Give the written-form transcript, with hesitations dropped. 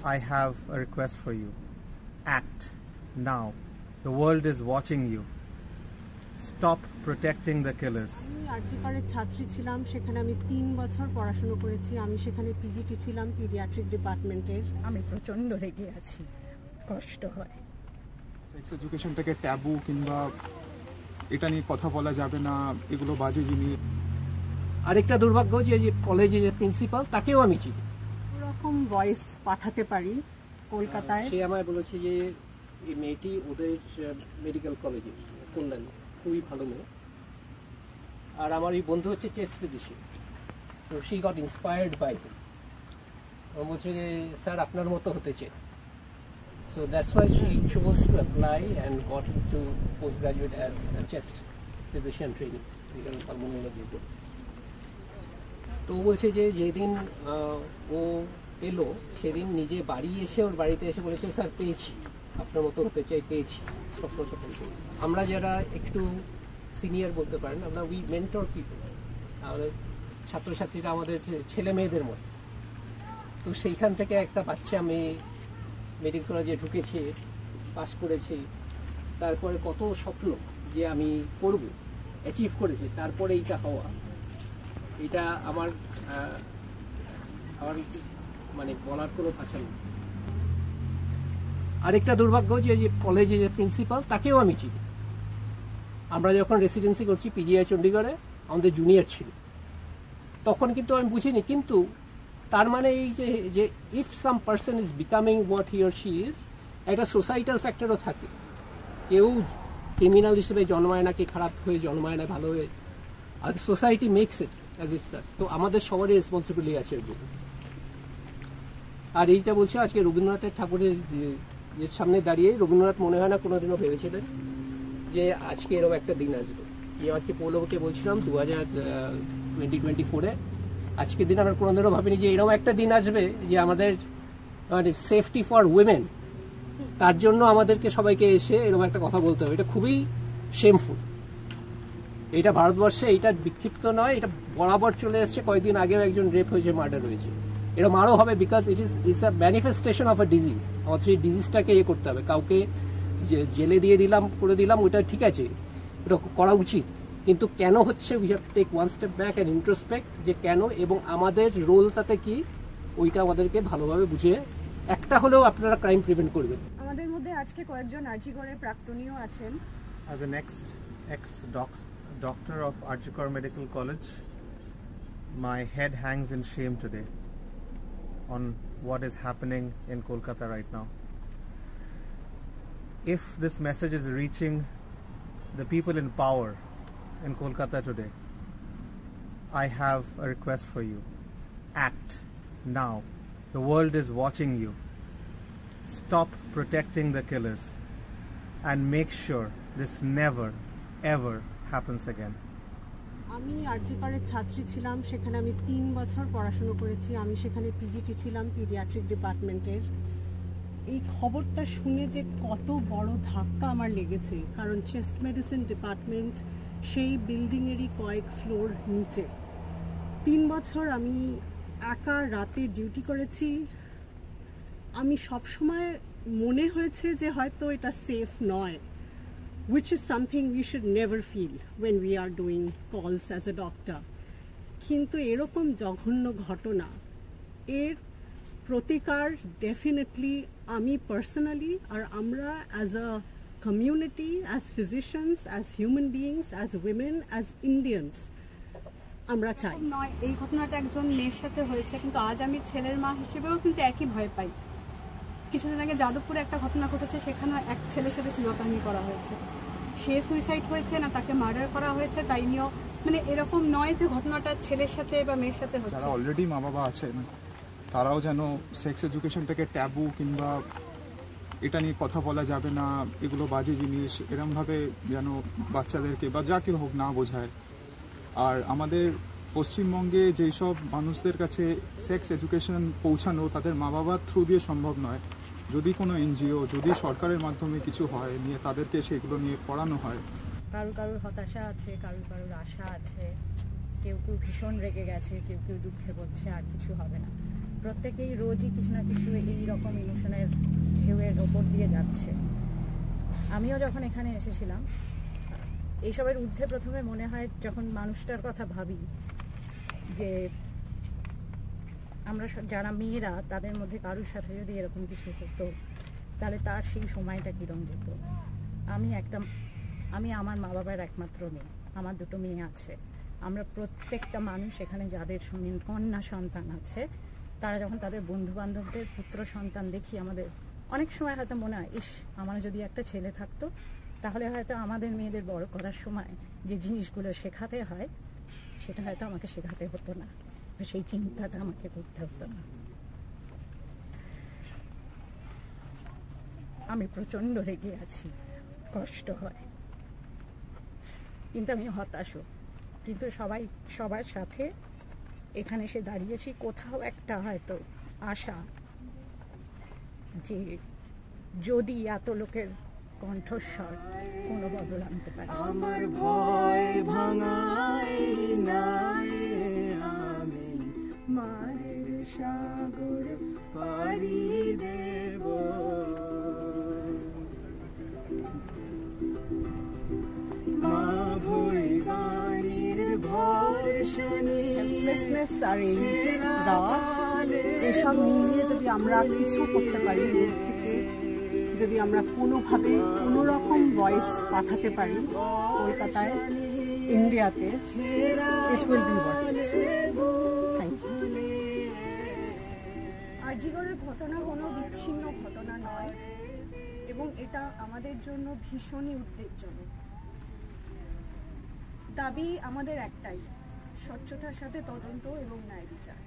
I have a request for you. Act now. The world is watching you. Stop protecting the killers. আমি আরজি কলেজের ছাত্রী ছিলাম, সেখানে আমি 3 বছর পড়াশোনা করেছি। আমি সেখানে পিজিটি ছিলাম, পিডিয়াট্রিক ডিপার্টমেন্টের। আমি প্রচন্ড রেগে আছি, কষ্ট হয়। সেক্স এডুকেশনটাকে ট্যাবু কিংবা এটা নিয়ে কথা বলা যাবে না, এগুলো বাজে জিনিস। আরেকটা দুর্ভাগ্য যে কলেজের যে প্রিন্সিপাল, তাকেও আমি চিনি। ওরকম ভয়েস পাঠাতে পারি কলকাতায়। সে আমায় বলেছে যে এই মেয়েটি ওদের মেডিকেল কলেজে কল্যাণ, খুবই ভালো মেয়ে। আর আমার এই বন্ধু হচ্ছে chest physician, so she got inspired by him. ও বলছে যে স্যার আপনার মতো হতে চাই। So that's why she chose to apply and got into postgraduate as a chest physician training, pulmonologist. তো বলছে যে যেদিন ও এলো সেদিন নিজে বাড়ি এসে ওর বাড়িতে এসে বলেছে স্যার পেয়েছি, আপনার মতো হতে চাই, পেয়েছি, স্বপ্ন সফল করেছি। আমরা যারা একটু সিনিয়র বলতে পারেন, আমরা উই মেন্টর পিপল, আমাদের ছাত্রছাত্রীরা আমাদের ছেলে মেয়েদের মতো। তো সেইখান থেকে একটা বাচ্চা মেয়ে মেডিকেল কলেজে ঢুকেছে, পাস করেছে, তারপরে কত স্বপ্ন যে আমি করব, অ্যাচিভ করেছে, তারপরে এইটা হওয়া, এটা আমার মানে বলার কোনো ভাষা নেই। আরেকটা দুর্ভাগ্য যে কলেজের যে প্রিন্সিপাল, তাকেও আমি চিনি। আমরা যখন রেসিডেন্সি করছি পিজিআই চণ্ডীগড়ে, আমাদের জুনিয়র ছিল, তখন কিন্তু আমি বুঝিনি। কিন্তু তার মানে এই যে if some person is becoming what he or she is, একটা সোসাইটাল ফ্যাক্টরও থাকে। কেউ ক্রিমিনাল হিসেবে জন্মায় না, কে খারাপ হয়ে জন্মায় না, ভালো হয়ে, আর society makes it as it such. তো আমাদের সবারই রেসপন্সিবিলিটি আছে এর জন্য। আর এইটা বলছে, আজকে রবীন্দ্রনাথের ঠাকুরের যে সামনে দাঁড়িয়ে রবীন্দ্রনাথ মনে হয় না কোনোদিনও ভেবেছিলেন যে আজকে এরকম একটা দিন আসবে। আজকে পৌলভকে বলছিলাম 2024-এ আজকের দিন আমরা কোনোদিনও ভাবিনি যে এরকম একটা দিন আসবে যে আমাদের মানে সেফটি ফর উইমেন, তার জন্য আমাদেরকে সবাইকে এসে এরকম একটা কথা বলতে হবে। এটা খুবই শেমফুল। এটা ভারতবর্ষে এটা বিক্ষিপ্ত নয়, এটা বরাবর চলে এসছে। কয়েকদিন আগেও একজন রেপ হয়েছে, মার্ডার হয়েছে, এরকম আরও হবে, because it's a manifestation of a disease. আমাদের সেই ডিজিজটাকে করতে হবে। কাউকে জেলে দিয়ে দিলাম, করে দিলাম, ওইটা ঠিক আছে, ওটা করা উচিত, কিন্তু কেন হচ্ছে we have to take one step back and introspect যে কেন, এবং আমাদের রোল তাতে কি, ওইটা আমাদেরকে ভালোভাবে বুঝে একটা হলেও আপনারা ক্রাইম প্রিভেন্ট করবেন। আমাদের মধ্যে আজকে কয়েকজন আরজি করের প্রাক্তনীও আছেন। As an ex-doctor of Arji Kar Medical College, my head hangs in shame today on what is happening in Kolkata right now. If this message is reaching the people in power in Kolkata today, I have a request for you. Act now. The world is watching you. Stop protecting the killers and make sure this never ever happens again. আমি আরজি কলেজের ছাত্রী ছিলাম, সেখানে আমি 3 বছর পড়াশোনা করেছি। আমি সেখানে পিজিটি ছিলাম, পিডিয়াট্রিক ডিপার্টমেন্টের। এই খবরটা শুনে যে কত বড় ধাক্কা আমার লেগেছে, কারণ চেস্ট মেডিসিন ডিপার্টমেন্ট সেই বিল্ডিংয়েরই কয়েক ফ্লোর নিচে। 3 বছর আমি একা রাতে ডিউটি করেছি। আমি সবসময় মনে হয়েছে যে হয়তো এটা সেফ নয়, which is something we should never feel when we are doing calls as a doctor. কিন্তু এরকম জঘন্য ঘটনা, এর প্রতিকার ডেফিনেটলি আমি পার্সোনালি আর আমরা as a community, as physicians, as human beings, as women, as Indians আমরা চাই। নয়, এই ঘটনাটা একজন মেয়ের সাথে হয়েছে, কিন্তু আজ আমি ছেলের মা হিসেবেও কিন্তু একই ভয় পাই। কিছুদিন আগে যাদবপুরে একটা ঘটনা ঘটেছে, সেখানে এক ছেলের সাথে শ্লীলতাহানি করা হয়েছে। সে সুইসাইড হয়েছে না তাকে মার্ডার করা হয়েছে তাই নিয়েও, মানে এরকম নয় যে ঘটনাটা ছেলের সাথে বা মেয়ের সাথে হচ্ছে। যারা অলরেডি মা বাবা আছেন তারাও যেন সেক্স এডুকেশনটাকে ট্যাবু কিংবা এটা নিয়ে কথা বলা যাবে না, এগুলো বাজে জিনিস, এরমভাবে যেন বাচ্চাদেরকে বা যাকে হোক না বোঝায়। আর আমাদের পশ্চিমবঙ্গে যেই সব মানুষদের কাছে সেক্স এডুকেশন পৌঁছানো তাদের মা বাবার থ্রু দিয়ে সম্ভব নয়, যদি কোনো এনজিও, যদি সরকারের মাধ্যমে কিছু হয় নিয়ে তাদেরকে সেগুলো নিয়ে পড়ানো হয়। কারুর কারুর হতাশা আছে, কারুর কারুর আশা আছে, কেউ কেউ ভীষণ রেগে গেছে, কেউ কেউ দুঃখে পড়ছে আর কিছু হবে না। প্রত্যেকেই রোজই কিছু না কিছু এই রকম ইমোশনের ঢেউয়ের ওপর দিয়ে যাচ্ছে। আমিও যখন এখানে এসেছিলাম, এইসবের ঊর্ধ্বে প্রথমে মনে হয় যখন মানুষটার কথা ভাবি যে আমরা যারা মেয়েরা, তাদের মধ্যে কারোর সাথে যদি এরকম কিছু হতো তাহলে তার সেই সময়টা কীরকম যেত। আমি আমার মা বাবার একমাত্র মেয়ে, আমার দুটো মেয়ে আছে। আমরা প্রত্যেকটা মানুষ এখানে যাদের সঙ্গে কন্যা সন্তান আছে, তারা যখন তাদের বন্ধু বান্ধবদের পুত্র সন্তান দেখি, আমাদের অনেক সময় হয়তো মনে হয়, ইস, আমার যদি একটা ছেলে থাকতো তাহলে হয়তো আমাদের মেয়েদের বড় করার সময় যে জিনিসগুলো শেখাতে হয় সেটা হয়তো আমাকে শেখাতে হতো না, সেই চিন্তাটা আমাকে করতে হতো না। আমি প্রচণ্ড রেগে আছি, কষ্ট হয়, কিন্তু আমি হতাশও। কিন্তু সবার সাথে এখানে এসে দাঁড়িয়েছি, কোথাও একটা হয়তো আশা যে যদি এত লোকের কণ্ঠস্বর কোনো বদল আনতে পারে। আমার ভয় ভাঙাই নাই আমি মায়ের সাগর পাড়ি দেব, মা ভৈবানীর ভরসা হেল্পলেসনেস আর এই রাগ, এসব মিলিয়ে যদি আমরা কিছু করতে পারি, দূর থেকে যদি আমরা কোনোভাবে কোনো রকম ভয়েস পাঠাতে পারি কলকাতায়, ইন্ডিয়াতে, it will be worth it. Thank you. আরজিগড়ের ঘটনা কোনো বিচ্ছিন্ন ঘটনা নয় এবং এটা আমাদের জন্য ভীষণই উদ্বেগজনক। দাবি আমাদের একটাই, স্বচ্ছতার সাথে তদন্ত এবং ন্যায় বিচার।